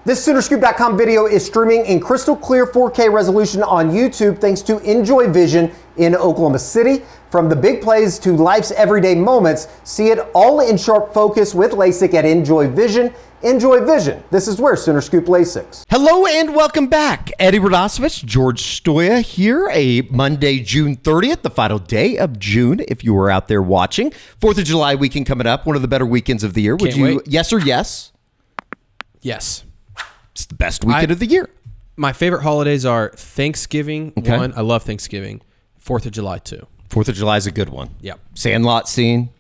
This Soonerscoop.com video is streaming in crystal clear 4K resolution on YouTube thanks to Enjoy Vision in Oklahoma City. From the big plays to life's everyday moments, see it all in sharp focus with LASIK at Enjoy Vision. Enjoy Vision. This is where Sooner Scoop LASIK. Hello and welcome back. Eddie Radosevich, George Stoya here. A Monday, June 30th, the final day of June. If you were out there watching, 4th of July weekend coming up, one of the better weekends of the year. Would you? Yes or yes? Yes. It's the best weekend of the year. My favorite holidays are Thanksgiving, one. I love Thanksgiving. 4th of July, 2. 4th of July is a good one. Yep. Sandlot scene.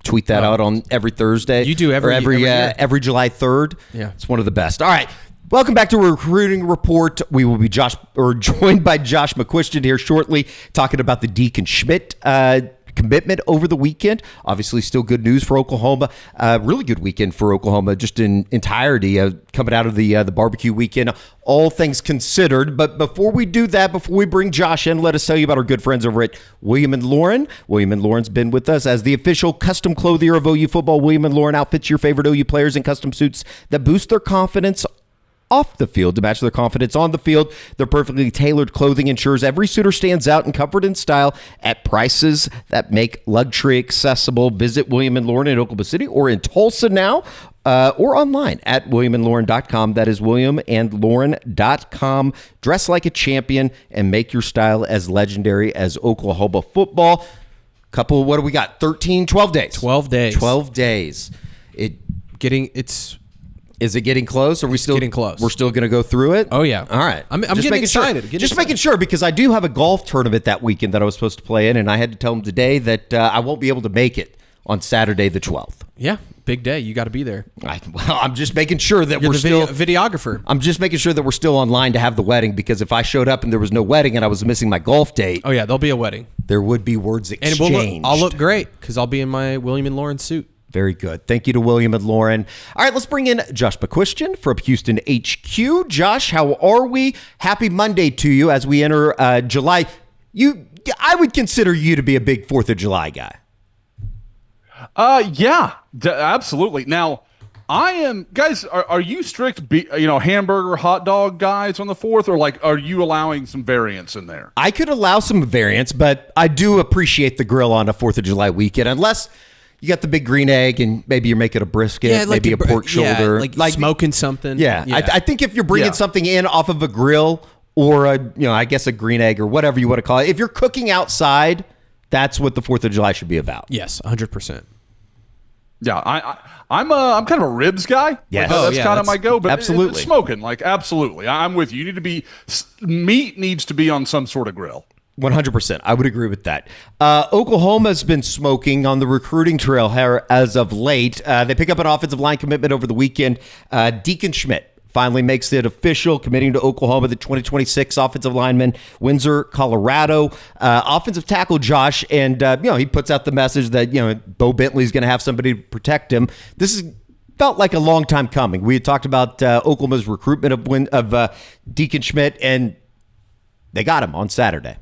Tweet that out on every Thursday. You do every year. Every July 3rd. Yeah. It's one of the best. All right. Welcome back to a recruiting report. We will be joined by Josh McQuistion here shortly, talking about the Deacon Schmidt commitment over the weekend. Obviously, still good news for Oklahoma. Really good weekend for Oklahoma, just in entirety, coming out of the barbecue weekend. All things considered. But before we do that, before we bring Josh in, let us tell you about our good friends over at William & Lauren. William & Lauren's been with us as the official custom clothier of OU football. William & Lauren outfits your favorite OU players in custom suits that boost their confidence off the field to match their confidence on the field. Their perfectly tailored clothing ensures every suitor stands out in comfort and style at prices that make luxury accessible. Visit William & Lauren in Oklahoma City or in Tulsa now, or online at williamandlauren.com. That is williamandlauren.com. Dress like a champion and make your style as legendary as Oklahoma football. What do we got? 12 days. 12 days. 12 days. Is it getting close? Are we still getting close? We're still going to go through it? Oh, yeah. All right. I'm getting excited. Making sure, because I do have a golf tournament that weekend that I was supposed to play in, and I had to tell them today that I won't be able to make it on Saturday the 12th. Yeah, big day. You got to be there. I'm just making sure that You're we're the still videographer. I'm just making sure that we're still online to have the wedding, because if I showed up and there was no wedding and I was missing my golf date, oh yeah, there'll be a wedding. There would be words exchanged. And I'll look great because I'll be in my William & Lauren suit. Very good. Thank you to William & Lauren. All right, let's bring in Josh McQuistion from Houston HQ. Josh, how are we? Happy Monday to you as we enter July. I would consider you to be a big 4th of July guy. Yeah, absolutely. Now, I am, guys, are you strict, hamburger, hot dog guys on the 4th, or are you allowing some variance in there? I could allow some variance, but I do appreciate the grill on a 4th of July weekend, unless you got the big green egg and maybe you're making a brisket, maybe a pork shoulder. Like smoking something. Yeah. I think if you're bringing something in off of a grill or I guess a green egg or whatever you want to call it, if you're cooking outside, that's what the 4th of July should be about. Yes, 100%. Yeah, I'm kind of a ribs guy. Yes. That's kind of my go. But absolutely. Smoking, absolutely. I'm with you. Meat needs to be on some sort of grill. 100%. I would agree with that. Oklahoma's been smoking on the recruiting trail here as of late. They pick up an offensive line commitment over the weekend. Deacon Schmidt finally makes it official, committing to Oklahoma, the 2026 offensive lineman, Windsor, Colorado. Offensive tackle Josh, and he puts out the message that Bo Bentley's going to have somebody to protect him. This is felt like a long time coming. We had talked about Oklahoma's recruitment of Deacon Schmidt, and they got him on Saturday.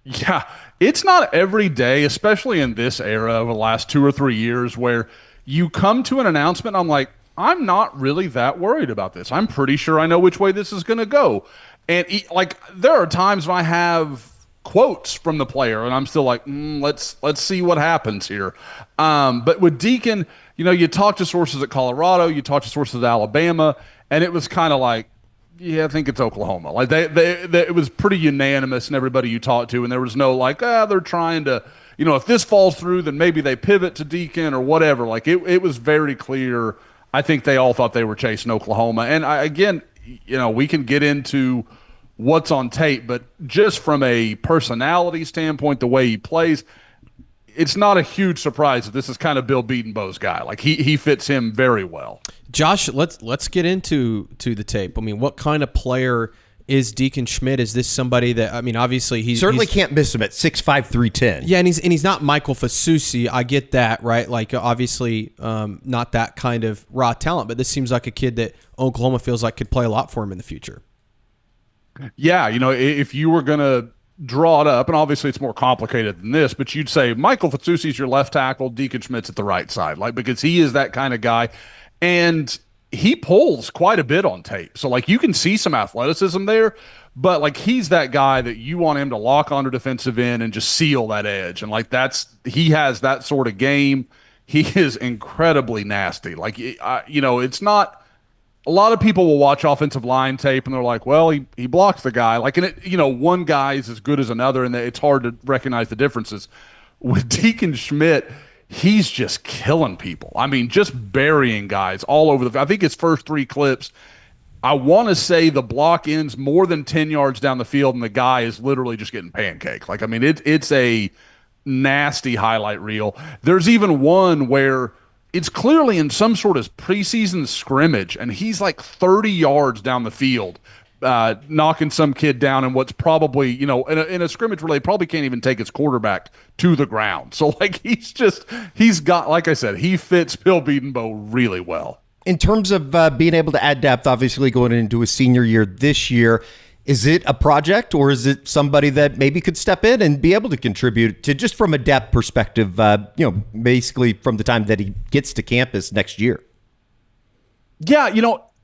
Yeah, it's not every day, especially in this era over the last 2 or 3 years, where you come to an announcement, I'm like, I'm not really that worried about this. I'm pretty sure I know which way this is going to go. And there are times when I have quotes from the player, and I'm still like, let's see what happens here. But with Deacon, you talk to sources at Colorado, you talk to sources at Alabama, and it was kind of like, yeah, I think it's Oklahoma. It was pretty unanimous in everybody you talked to, and there was no they're trying to, if this falls through, then maybe they pivot to Deacon or whatever. It was very clear. I think they all thought they were chasing Oklahoma. And we can get into what's on tape, but just from a personality standpoint, the way he plays, it's not a huge surprise that this is kind of Bill Beatonbow's guy. He fits him very well. Josh, let's get into the tape. I mean, what kind of player is Deacon Schmidt? Is this somebody that, obviously he's can't miss him at 6'5", 310. Yeah, and he's not Michael Fasusi. I get that, right? Obviously, not that kind of raw talent, but this seems like a kid that Oklahoma feels like could play a lot for him in the future. Yeah, if you were going to draw it up, and obviously it's more complicated than this, but you'd say Michael Fasusi's your left tackle, Deacon Schmidt's at the right side, because he is that kind of guy. And he pulls quite a bit on tape. So like you can see some athleticism there, but like he's that guy that you want him to lock onto defensive end and just seal that edge. And like he has that sort of game. He is incredibly nasty. Like, it's not a lot of people will watch offensive line tape and they're like, well, he blocks the guy. Like, one guy is as good as another, and it's hard to recognize the differences. With Deacon Schmidt, he's just killing people. I mean, just burying guys all over I think his first 3 clips, I want to say the block ends more than 10 yards down the field, and the guy is literally just getting pancaked. Like, I mean, it's a nasty highlight reel. There's even one where it's clearly in some sort of preseason scrimmage, and he's like 30 yards down the field, knocking some kid down in what's probably, in a scrimmage where they probably can't even take his quarterback to the ground. So, like, he's got, like I said, he fits Bill Bedenbaugh really well. In terms of being able to add depth, obviously going into a senior year this year, is it a project, or is it somebody that maybe could step in and be able to contribute to, just from a depth perspective, basically from the time that he gets to campus next year? Yeah,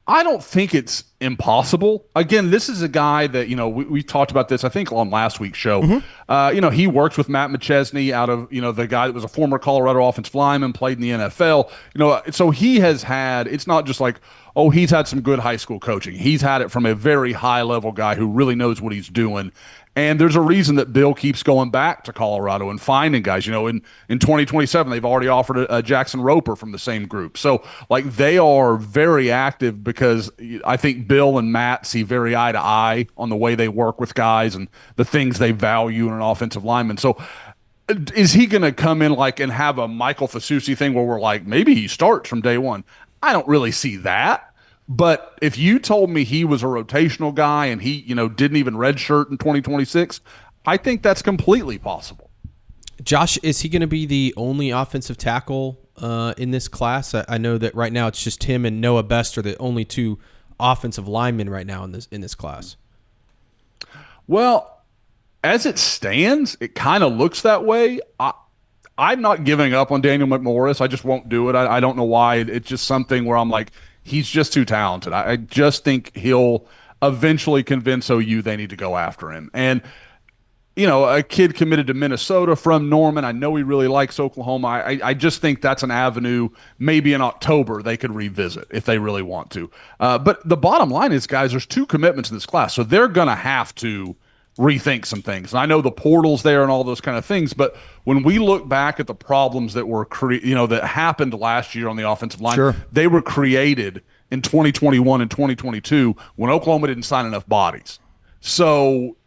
I don't think it's impossible. Again, this is a guy that, we talked about this, I think, on last week's show. Mm-hmm. He works with Matt McChesney out of, the guy that was a former Colorado offensive lineman, played in the NFL. So he has had, it's not just like, oh, he's had some good high school coaching. He's had it from a very high-level guy who really knows what he's doing. And there's a reason that Bill keeps going back to Colorado and finding guys. In 2027, they've already offered a Jackson Roper from the same group. So, like, they are very active because I think Bill and Matt see very eye to eye on the way they work with guys and the things they value in an offensive lineman. So, is he going to come in and have a Michael Fasusi thing where we're like, maybe he starts from day one? I don't really see that. But if you told me he was a rotational guy and he, didn't even redshirt in 2026, I think that's completely possible. Josh, is he going to be the only offensive tackle in this class? I know that right now it's just him and Noah Best are the only 2 offensive linemen right now in this class. Well, as it stands, it kind of looks that way. I'm not giving up on Daniel McMorris. I just won't do it. I don't know why. It's just something where I'm like, he's just too talented. I just think he'll eventually convince OU they need to go after him. And, a kid committed to Minnesota from Norman. I know he really likes Oklahoma. I just think that's an avenue maybe in October they could revisit if they really want to. But the bottom line is, guys, there's 2 commitments in this class, so they're going to have to rethink some things. And I know the portal's there and all those kind of things, but when we look back at the problems that were that happened last year on the offensive line, sure, they were created in 2021 and 2022 when Oklahoma didn't sign enough bodies. So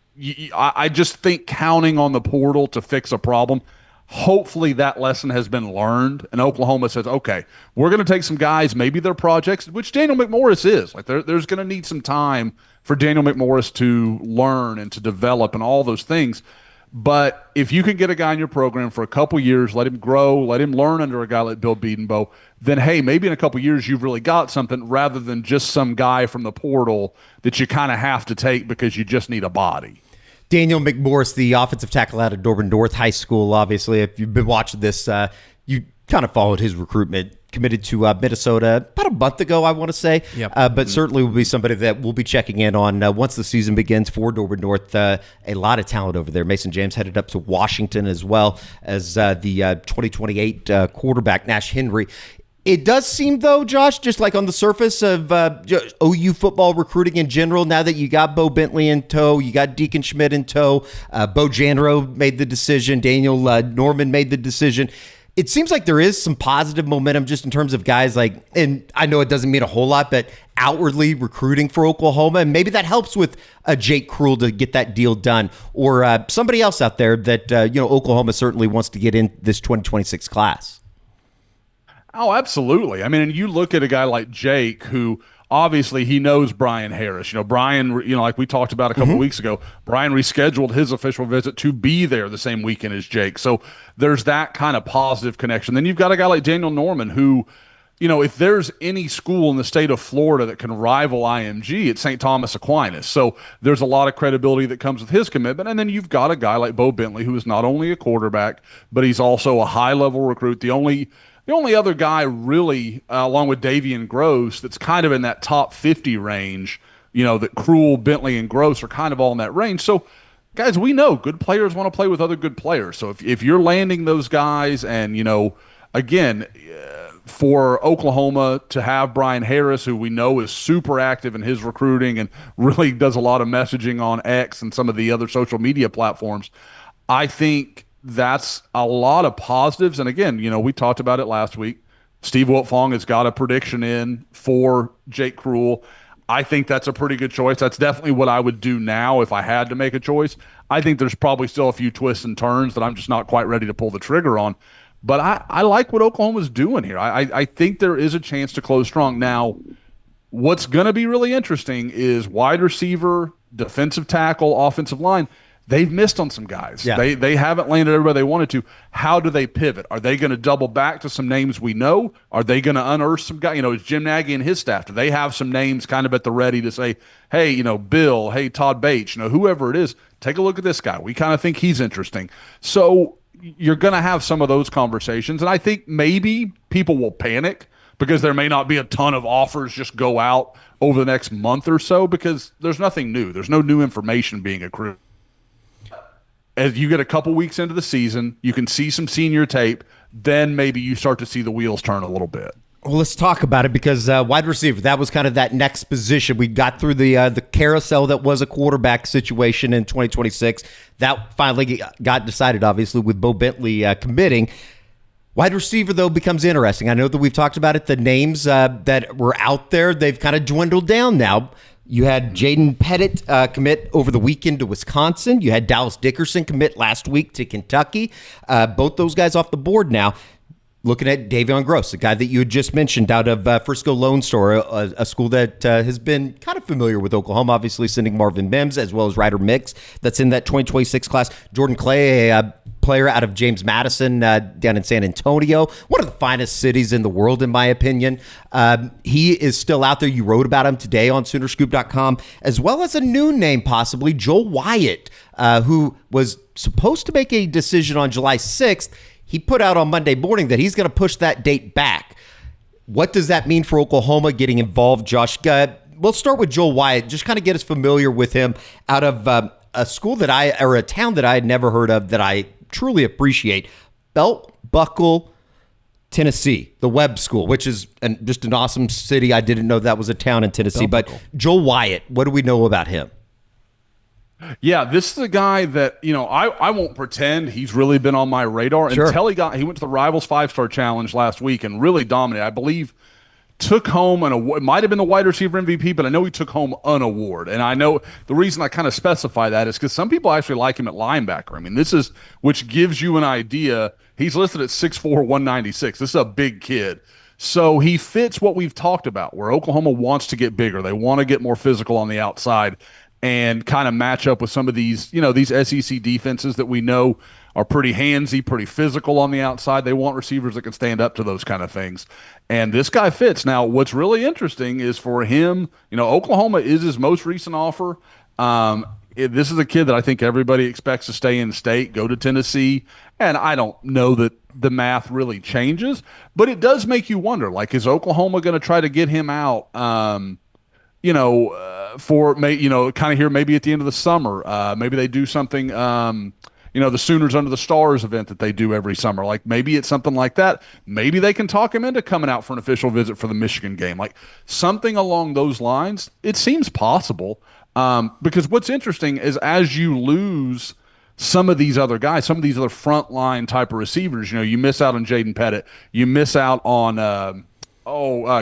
I just think counting on the portal to fix a problem, hopefully that lesson has been learned, and Oklahoma says, okay, we're going to take some guys, maybe they're projects, which Daniel McMorris is. Like, there's going to need some time for Daniel McMorris to learn and to develop and all those things. But if you can get a guy in your program for a couple years, let him grow, let him learn under a guy like Bill Bedenbaugh, then, hey, maybe in a couple years you've really got something, rather than just some guy from the portal that you kind of have to take because you just need a body. Daniel McMorris, the offensive tackle out of Auburn North High School. Obviously, if you've been watching this, you kind of followed his recruitment. Committed to Minnesota about a month ago, I want to say. Yep. But certainly will be somebody that we'll be checking in on once the season begins for Auburn North. A lot of talent over there. Mason James headed up to Washington, as well as the 2028 quarterback, Nash Henry. It does seem, though, Josh, just like on the surface of OU football recruiting in general, now that you got Bo Bentley in tow, you got Deacon Schmidt in tow, Bo Janro made the decision, Daniel Norman made the decision. It seems like there is some positive momentum just in terms of guys like, and I know it doesn't mean a whole lot, but outwardly recruiting for Oklahoma. And maybe that helps with Jake Krull to get that deal done, or somebody else out there that, Oklahoma certainly wants to get in this 2026 class. Oh, absolutely. I mean, and you look at a guy like Jake, who obviously he knows Brian Harris. Brian, like we talked about a couple weeks ago, Brian rescheduled his official visit to be there the same weekend as Jake. So there's that kind of positive connection. Then you've got a guy like Daniel Norman, who, if there's any school in the state of Florida that can rival IMG, it's St. Thomas Aquinas. So there's a lot of credibility that comes with his commitment. And then you've got a guy like Bo Bentley, who is not only a quarterback, but he's also a high-level recruit. The only The only other guy really, along with Davian Gross, that's kind of in that top 50 range, that Cruel, Bentley, and Gross are kind of all in that range. So, guys, we know good players want to play with other good players. So if you're landing those guys and, again, for Oklahoma to have Brian Harris, who we know is super active in his recruiting and really does a lot of messaging on X and some of the other social media platforms, I think that's a lot of positives. And again, we talked about it last week. Steve Wiltfong has got a prediction in for Jake Cruel. I think that's a pretty good choice. That's definitely what I would do now if I had to make a choice. I think there's probably still a few twists and turns that I'm just not quite ready to pull the trigger on. But I like what Oklahoma's doing here. I think there is a chance to close strong. Now, what's going to be really interesting is wide receiver, defensive tackle, offensive line. They've missed on some guys. Yeah. They haven't landed everybody they wanted to. How do they pivot? Are they going to double back to some names we know? Are they going to unearth some guys? It's Jim Nagy and his staff. Do they have some names kind of at the ready to say, hey, Bill, hey, Todd Bates, whoever it is, take a look at this guy. We kind of think he's interesting. So you're going to have some of those conversations. And I think maybe people will panic because there may not be a ton of offers just go out over the next month or so because there's nothing new. There's no new information being accrued. As you get a couple weeks into the season, you can see some senior tape, then maybe you start to see the wheels turn a little bit. Well, let's talk about it because wide receiver, that was kind of that next position. We got through the carousel that was a quarterback situation in 2026. That finally got decided, obviously, with Bo Bentley committing. Wide receiver, though, becomes interesting. I know that we've talked about it. The names that were out there, they've kind of dwindled down now. You had Jaden Pettit commit over the weekend to Wisconsin. You had Dallas Dickerson commit last week to Kentucky. Both those guys off the board now. Looking at Davion Gross, the guy that you had just mentioned out of Frisco Lone Star, a school that has been kind of familiar with Oklahoma, obviously sending Marvin Mims as well as Ryder Mix that's in that 2026 class. Jordan Clay, a player out of James Madison down in San Antonio, one of the finest cities in the world, in my opinion. He is still out there. You wrote about him today on Soonerscoop.com, as well as a new name possibly, Joel Wyatt, who was supposed to make a decision on July 6th. He put out on Monday morning that he's going to push that date back. What does that mean for Oklahoma getting involved, Josh? We'll start with Joel Wyatt. Just kind of get us familiar with him out of a school or a town that I had never heard of that I truly appreciate. Belt Buckle, Tennessee, the Webb School, which is just an awesome city. I didn't know that was a town in Tennessee. But Joel Wyatt, what do we know about him? Yeah, this is a guy that, I won't pretend he's really been on my radar until he went to the Rivals 5-Star Challenge last week and really dominated. I believe took home an award. It might have been the wide receiver MVP, but I know he took home an award. And I know the reason I kind of specify that is because some people actually like him at linebacker. I mean, which gives you an idea. He's listed at 6'4", 196. This is a big kid. So he fits what we've talked about, where Oklahoma wants to get bigger. They want to get more physical on the outside and kind of match up with some of these, these SEC defenses that we know are pretty handsy, pretty physical on the outside. They want receivers that can stand up to those kind of things. And this guy fits. Now, what's really interesting is for him, Oklahoma is his most recent offer. This is a kid that I think everybody expects to stay in state, go to Tennessee. And I don't know that the math really changes, but it does make you wonder, is Oklahoma going to try to get him out, for kind of here maybe at the end of the summer. Maybe they do something, the Sooners Under the Stars event that they do every summer. Maybe it's something like that. Maybe they can talk him into coming out for an official visit for the Michigan game. Something along those lines. It seems possible because what's interesting is as you lose some of these other guys, some of these other frontline type of receivers, you miss out on Jaden Pettit. You miss out on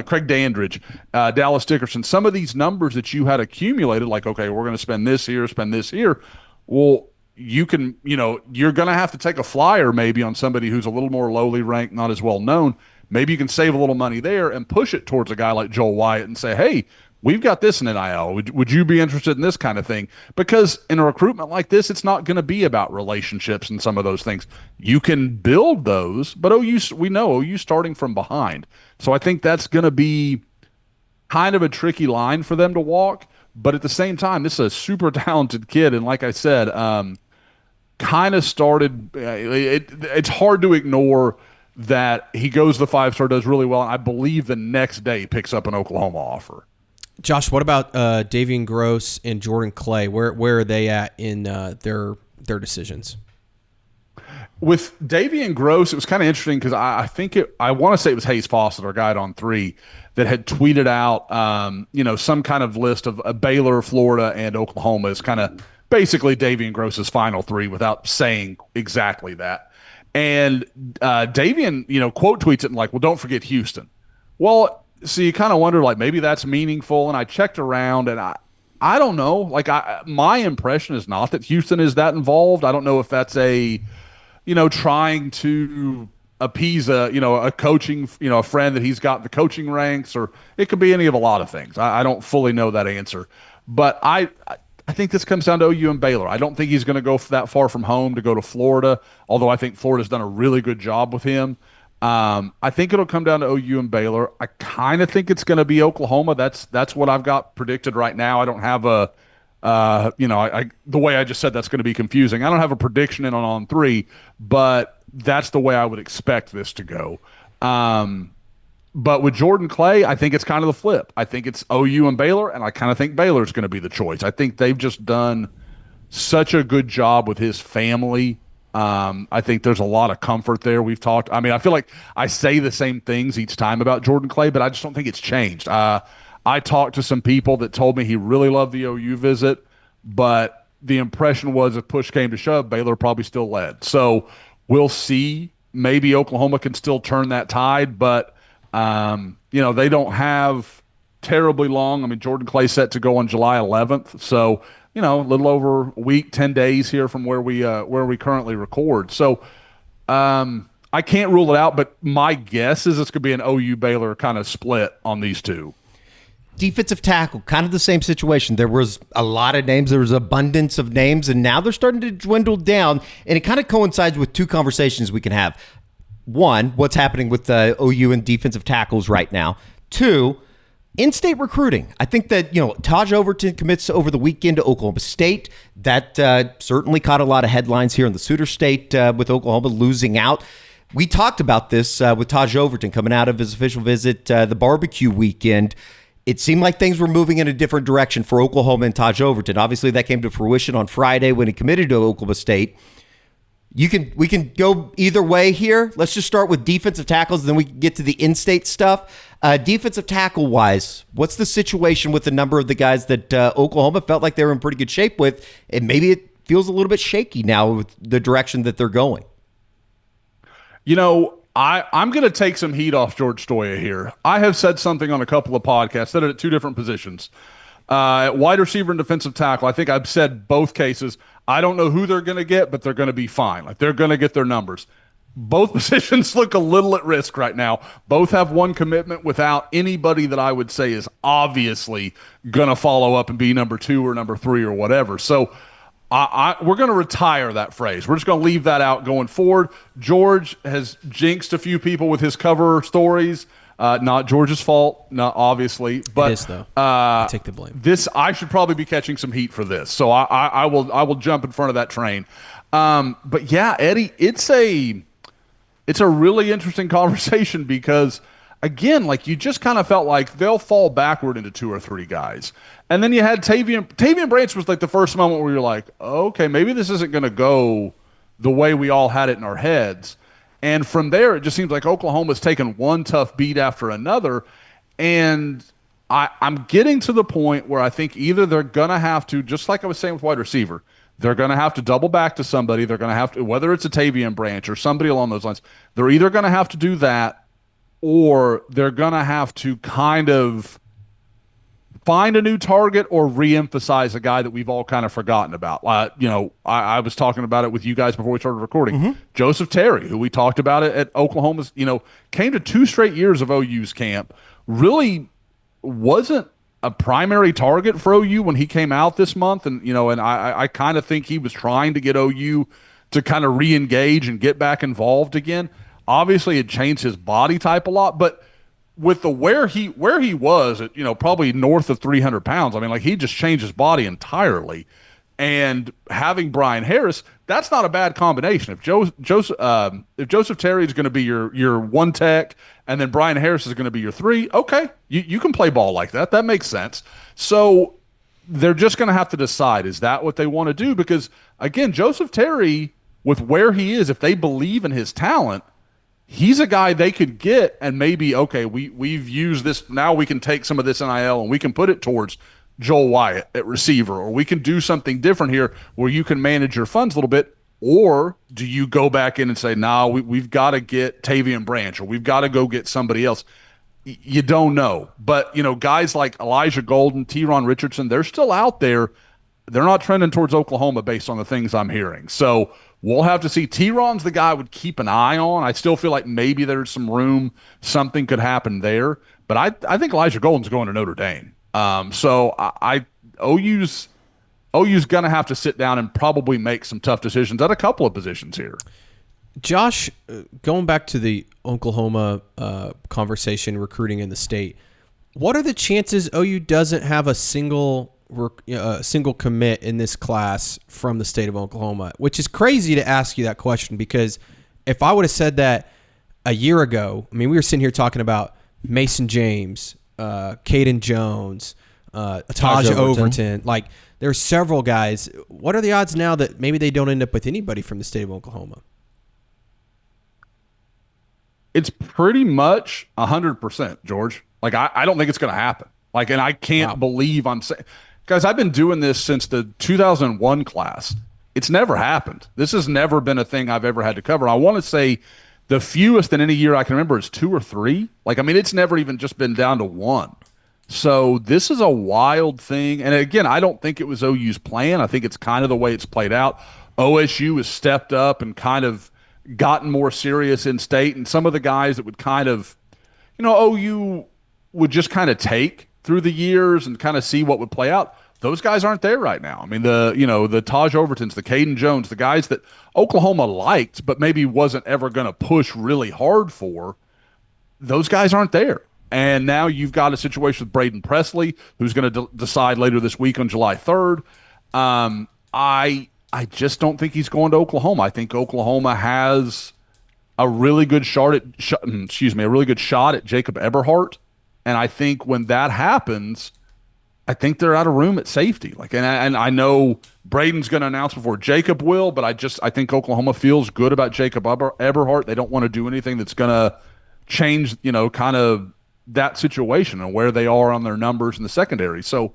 Craig Dandridge, Dallas Dickerson, some of these numbers that you had accumulated, okay, we're going to spend this here. Well, you can, you're going to have to take a flyer maybe on somebody who's a little more lowly ranked, not as well known. Maybe you can save a little money there and push it towards a guy like Joel Wyatt and say, hey, we've got this in NIL. Would you be interested in this kind of thing? Because in a recruitment like this, it's not going to be about relationships and some of those things. You can build those, but we know OU starting from behind. So I think that's going to be kind of a tricky line for them to walk. But at the same time, this is a super talented kid. And like I said, kind of started it's hard to ignore that he goes to the 5-star, does really well, and I believe the next day picks up an Oklahoma offer. Josh, what about Davian Gross and Jordan Clay? Where are they at in their decisions? With Davian Gross, it was kind of interesting because I want to say it was Hayes Fawcett, our guide on 3, that had tweeted out, some kind of list of Baylor, Florida, and Oklahoma as kind of basically Davian Gross's final 3 without saying exactly that. And Davian, quote tweets it and like, well, don't forget Houston. Well, so you kind of wonder, like, maybe that's meaningful. And I checked around, and I don't know. Like, my impression is not that Houston is that involved. I don't know if that's trying to appease a coaching, a friend that he's got in the coaching ranks, or it could be any of a lot of things. I don't fully know that answer, but I think this comes down to OU and Baylor. I don't think he's going to go that far from home to go to Florida, although I think Florida's done a really good job with him. I think it'll come down to OU and Baylor. I kind of think it's going to be Oklahoma. That's what I've got predicted right now. I don't have the way I just said that's going to be confusing. I don't have a prediction on 3, but that's the way I would expect this to go. But with Jordan Clay, I think it's kind of the flip. I think it's OU and Baylor, and I kind of think Baylor's going to be the choice. I think they've just done such a good job with his family. I think there's a lot of comfort there. We've talked. I mean, I feel like I say the same things each time about Jordan Clay, but I just don't think it's changed. I talked to some people that told me he really loved the OU visit, but the impression was if push came to shove, Baylor probably still led. So we'll see. Maybe Oklahoma can still turn that tide, but they don't have terribly long. I mean, Jordan Clay set to go on July 11th, so a little over a week, 10 days here from where we currently record. So I can't rule it out, but my guess is it's going to be an OU Baylor kind of split on these two. Defensive tackle, kind of the same situation. There was a lot of names. There was abundance of names, and now they're starting to dwindle down, and it kind of coincides with 2 conversations we can have. 1, what's happening with the OU and defensive tackles right now. 2, in-state recruiting. I think that, Taj Overton commits over the weekend to Oklahoma State. That certainly caught a lot of headlines here in the Suitor State with Oklahoma losing out. We talked about this with Taj Overton coming out of his official visit the barbecue weekend. It seemed like things were moving in a different direction for Oklahoma and Taj Overton. Obviously, that came to fruition on Friday when he committed to Oklahoma State. We can go either way here. Let's just start with defensive tackles, and then we can get to the in-state stuff. Defensive tackle-wise, what's the situation with the number of the guys that Oklahoma felt like they were in pretty good shape with, and maybe it feels a little bit shaky now with the direction that they're going? I'm going to take some heat off George Stoya here. I have said something on a couple of podcasts, said it at 2 different positions. At wide receiver and defensive tackle, I think I've said both cases, I don't know who they're going to get, but they're going to be fine. Like, they're going to get their numbers. Both positions look a little at risk right now. Both have one commitment without anybody that I would say is obviously going to follow up and be number 2 or number 3 or whatever. So we're going to retire that phrase. We're just going to leave that out going forward. George has jinxed a few people with his cover stories. Not George's fault, not obviously, but it is, though. I take the blame. I should probably be catching some heat for this, so I will jump in front of that train. But yeah, Eddie, it's a really interesting conversation because, again, like, you just kind of felt like they'll fall backward into 2 or 3 guys, and then you had Tavian Branch was like the first moment where you're like, okay, maybe this isn't going to go the way we all had it in our heads. And from there, it just seems like Oklahoma's taken one tough beat after another. And I'm getting to the point where I think either they're going to have to, just like I was saying with wide receiver, they're going to have to double back to somebody. They're going to have to, whether it's a Tavian Branch or somebody along those lines, they're either going to have to do that, or they're going to have to kind of find a new target or reemphasize a guy that we've all kind of forgotten about. I was talking about it with you guys before we started recording. Mm-hmm. Joseph Terry, who we talked about it at Oklahoma's, came to 2 straight years of OU's camp, really wasn't a primary target for OU when he came out this month. And, I kind of think he was trying to get OU to kind of re-engage and get back involved again. Obviously, it changed his body type a lot, but with the where he was at, probably north of 300 pounds, I mean, like, he just changed his body entirely. and having Brian Harris, that's not a bad combination. If Joseph Terry is going to be your one tech, and then Brian Harris is going to be your three, okay, you can play ball like that. That makes sense. So they're just going to have to decide, is that what they want to do? Because again, Joseph Terry, with where he is, if they believe in his talent, he's a guy they could get and maybe, okay, we've used this, now we can take some of this NIL and we can put it towards Joel Wyatt at receiver, or we can do something different here where you can manage your funds a little bit. Or do you go back in and say, no, we've got to get Tavian Branch, or we've got to go get somebody else? You don't know. But, guys like Elijah Golden, Teron Richardson, they're still out there. They're not trending towards Oklahoma based on the things I'm hearing. So we'll have to see. Teron's the guy I would keep an eye on. I still feel like maybe there's some room, something could happen there. But I think Elijah Golden's going to Notre Dame. So OU's going to have to sit down and probably make some tough decisions at a couple of positions here. Josh, going back to the Oklahoma conversation, recruiting in the state, what are the chances OU doesn't have a single commit in this class from the state of Oklahoma? Which is crazy to ask you that question, because if I would have said that a year ago, I mean, we were sitting here talking about Mason James, Caden Jones, Taj Overton. Like, there's several guys. What are the odds now that maybe they don't end up with anybody from the state of Oklahoma? It's pretty much 100%, George. Like, I don't think it's going to happen. Like, and I can't believe I'm saying, guys, I've been doing this since the 2001 class. It's never happened. This has never been a thing I've ever had to cover. I want to say the fewest in any year I can remember is 2 or 3. Like, I mean, it's never even just been down to 1. So this is a wild thing. And again, I don't think it was OU's plan. I think it's kind of the way it's played out. OSU has stepped up and kind of gotten more serious in state. And some of the guys that would kind of, OU would just kind of take through the years and kind of see what would play out. Those guys aren't there right now. I mean, the Taj Overtons, the Caden Jones, the guys that Oklahoma liked but maybe wasn't ever going to push really hard for, those guys aren't there. And now you've got a situation with Braden Presley, who's going to decide later this week on July 3rd. I just don't think he's going to Oklahoma. I think Oklahoma has a really good shot at Jacob Eberhardt. And I think when that happens, I think they're out of room at safety. Like, and I know Braden's going to announce before Jacob will, but I think Oklahoma feels good about Jacob Eberhardt. They don't want to do anything that's going to change, kind of that situation and where they are on their numbers in the secondary. So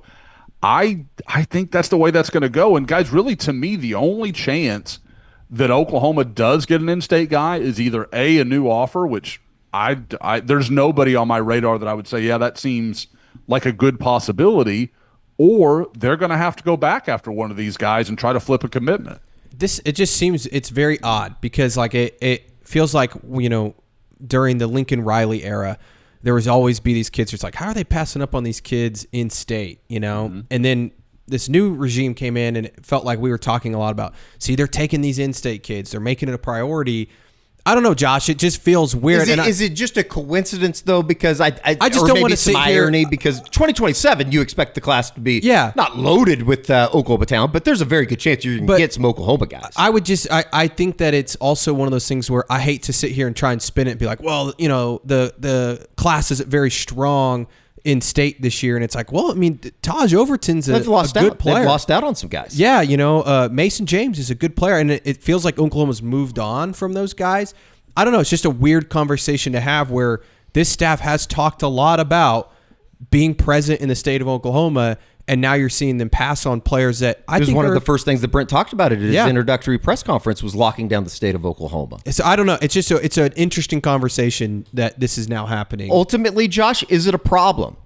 I think that's the way that's going to go. And guys, really, to me, the only chance that Oklahoma does get an in-state guy is either a new offer, which there's nobody on my radar that I would say, yeah, that seems like a good possibility, or they're going to have to go back after one of these guys and try to flip a commitment. It just seems it's very odd, because like it feels like, during the Lincoln Riley era, there was always be these kids. It's like, how are they passing up on these kids in state, Mm-hmm. And then this new regime came in, and it felt like we were talking a lot about, see, they're taking these in-state kids. They're making it a priority. I don't know, Josh. It just feels weird. Is it just a coincidence, though? Because I just don't want to sit here. Irony, because 2027, you expect the class to be not loaded with Oklahoma talent, but there's a very good chance you're going to get some Oklahoma guys. I think that it's also one of those things where I hate to sit here and try and spin it and be like, well, the class isn't very strong in state this year, and it's like, well, I mean, Taj Overton's a good player. They've lost out on some guys. Yeah, Mason James is a good player, and it feels like Oklahoma's moved on from those guys. I don't know. It's just a weird conversation to have, where this staff has talked a lot about being present in the state of Oklahoma, and now you're seeing them pass on players that I think one of the first things that Brent talked about at his introductory press conference was locking down the state of Oklahoma. So I don't know. It's just it's an interesting conversation that this is now happening. Ultimately, Josh, is it a problem?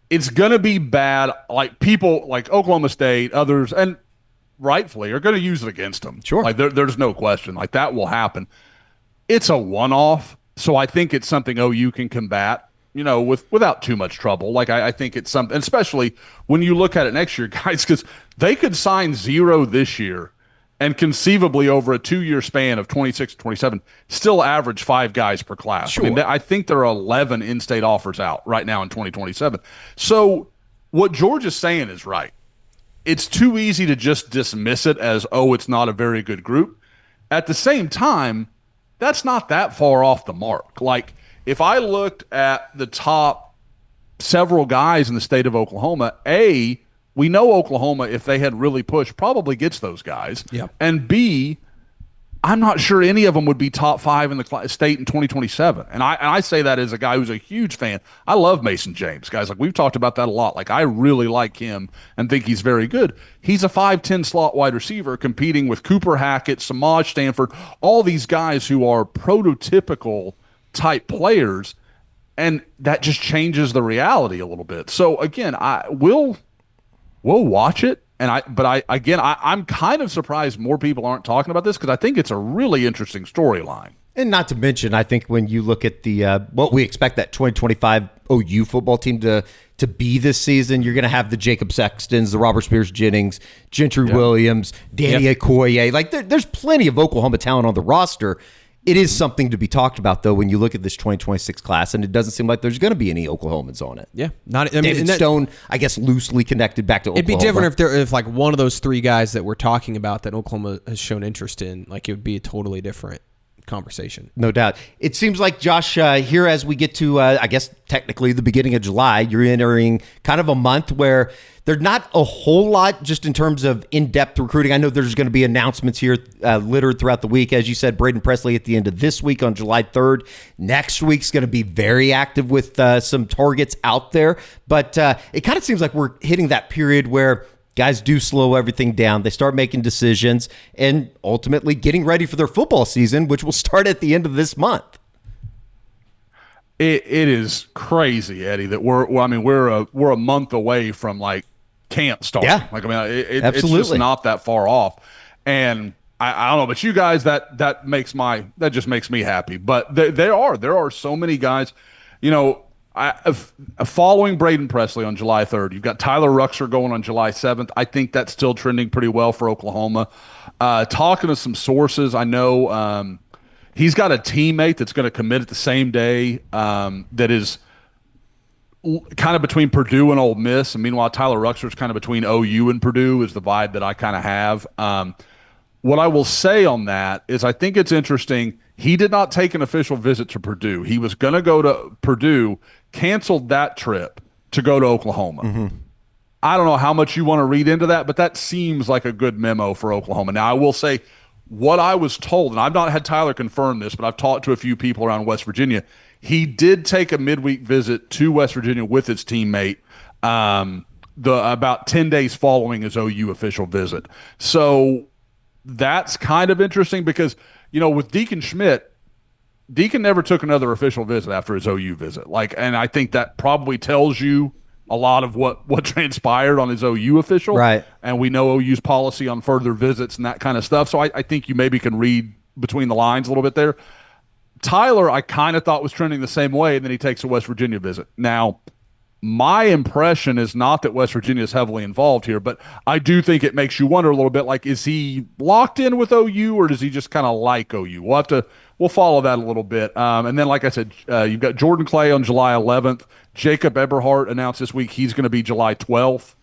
It's going to be bad. Like, people like Oklahoma State, others, and rightfully, are going to use it against them. Sure. Like, there's no question. Like, that will happen. It's a one-off, so I think it's something OU can combat, without too much trouble. Like, I think it's something, especially when you look at it next year, guys, because they could sign 0 this year and conceivably over a 2-year span of 26 to 27 still average 5 guys per class. Sure. I mean, I think there are 11 in-state offers out right now in 2027. So what George is saying is right. It's too easy to just dismiss it as, oh, it's not a very good group. At the same time, that's not that far off the mark. Like, if I looked at the top several guys in the state of Oklahoma, we know Oklahoma, if they had really pushed, probably gets those guys. Yep. And B, I'm not sure any of them would be top 5 in the state in 2027. And I say that as a guy who's a huge fan. I love Mason James, guys. Like, we've talked about that a lot. Like, I really like him and think he's very good. He's a 5'10" slot wide receiver competing with Cooper Hackett, Samaj Stanford, all these guys who are prototypical type players. And that just changes the reality a little bit. So, again, we'll watch it. I'm kind of surprised more people aren't talking about this because I think it's a really interesting storyline. And not to mention, I think when you look at the what we expect that 2025 OU football team to be this season, you're going to have the Jacob Sextons, the Robert Spears Jennings, Gentry Williams, Danny Okoye. Like, there's plenty of Oklahoma talent on the roster. It is something to be talked about, though, when you look at this 2026 class, and it doesn't seem like there's going to be any Oklahomans on it. Yeah, David Stone, I guess, loosely connected back to Oklahoma. It'd be different if like one of those 3 guys that we're talking about that Oklahoma has shown interest in, like, it would be a totally different conversation. No doubt. It seems like, Josh, here as we get to, I guess, technically the beginning of July, you're entering kind of a month where there's not a whole lot just in terms of in-depth recruiting. I know there's going to be announcements here littered throughout the week. As you said, Braden Presley at the end of this week on July 3rd. Next week's going to be very active with some targets out there. But it kind of seems like we're hitting that period where guys do slow everything down. They start making decisions and ultimately getting ready for their football season, which will start at the end of this month. It is crazy, Eddie, that we're a month away from, like, camp starting. Yeah. Like, it's just not that far off. And I don't know, but you guys, that just makes me happy. But there are so many guys, following Braden Presley on July 3rd. You've got Tyler Ruxer going on July 7th. I think that's still trending pretty well for Oklahoma. Talking to some sources, I know he's got a teammate that's going to commit at the same day that is kind of between Purdue and Ole Miss. And meanwhile, Tyler Ruxer's kind of between OU and Purdue is the vibe that I kind of have. What I will say on that is I think it's interesting. He did not take an official visit to Purdue. He was going to go to Purdue, canceled that trip to go to Oklahoma. Mm-hmm. I don't know how much you want to read into that, but that seems like a good memo for Oklahoma. Now, I will say what I was told, and I've not had Tyler confirm this, but I've talked to a few people around West Virginia. He did take a midweek visit to West Virginia with his teammate about 10 days following his OU official visit. So that's kind of interesting because, with Deacon Schmidt, Deacon never took another official visit after his OU visit. And I think that probably tells you a lot of what transpired on his OU official. Right. And we know OU's policy on further visits and that kind of stuff. So I think you maybe can read between the lines a little bit there. Tyler, I kind of thought was trending the same way, and then he takes a West Virginia visit. Now, my impression is not that West Virginia is heavily involved here, but I do think it makes you wonder a little bit, like, is he locked in with OU or does he just kind of like OU? We'll follow that a little bit. And then, like I said, you've got Jordan Clay on July 11th. Jacob Eberhardt announced this week he's going to be July 12th.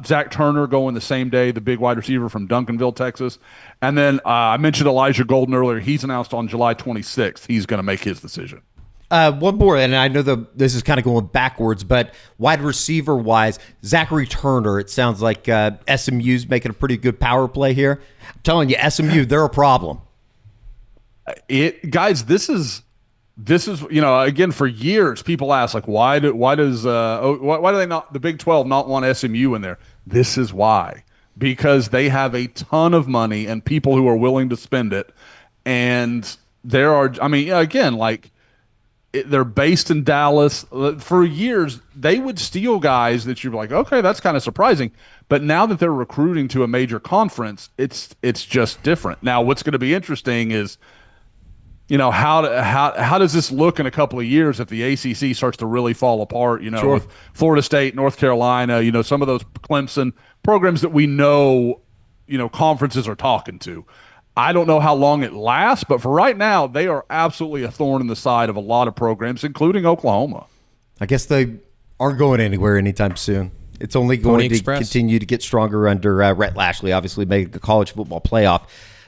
Zach Turner going the same day, the big wide receiver from Duncanville, Texas. And then I mentioned Elijah Golden earlier. He's announced on July 26th he's going to make his decision. One more, and I know this is kind of going backwards, but wide receiver-wise, Zachary Turner, it sounds like SMU's making a pretty good power play here. I'm telling you, SMU, they're a problem. Guys, this is again, for years people ask, like, why do they not, the Big 12 not want SMU in there? This is why. Because they have a ton of money and people who are willing to spend it. And there are, again, like, they're based in Dallas. For years, they would steal guys that you're like, okay, that's kind of surprising. But now that they're recruiting to a major conference, it's just different. Now, what's going to be interesting is, how does this look in a couple of years if the ACC starts to really fall apart? Sure. With Florida State, North Carolina, some of those Clemson programs that we know, conferences are talking to. I don't know how long it lasts, but for right now, they are absolutely a thorn in the side of a lot of programs, including Oklahoma. I guess the aren't going anywhere anytime soon. It's only going to Express. continue to get stronger under Rhett Lashley, obviously made the college football playoff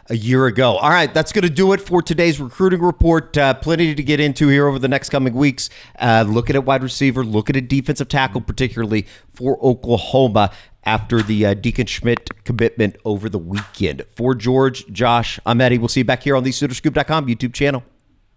a year ago. All right, that's going to do it for today's recruiting report. Plenty to get into here over the next coming weeks. Looking at wide receiver, looking at defensive tackle, particularly for Oklahoma after the Deacon Schmidt commitment over the weekend. For George, Josh, I'm Eddie. We'll see you back here on the SoonerScoop.com YouTube channel.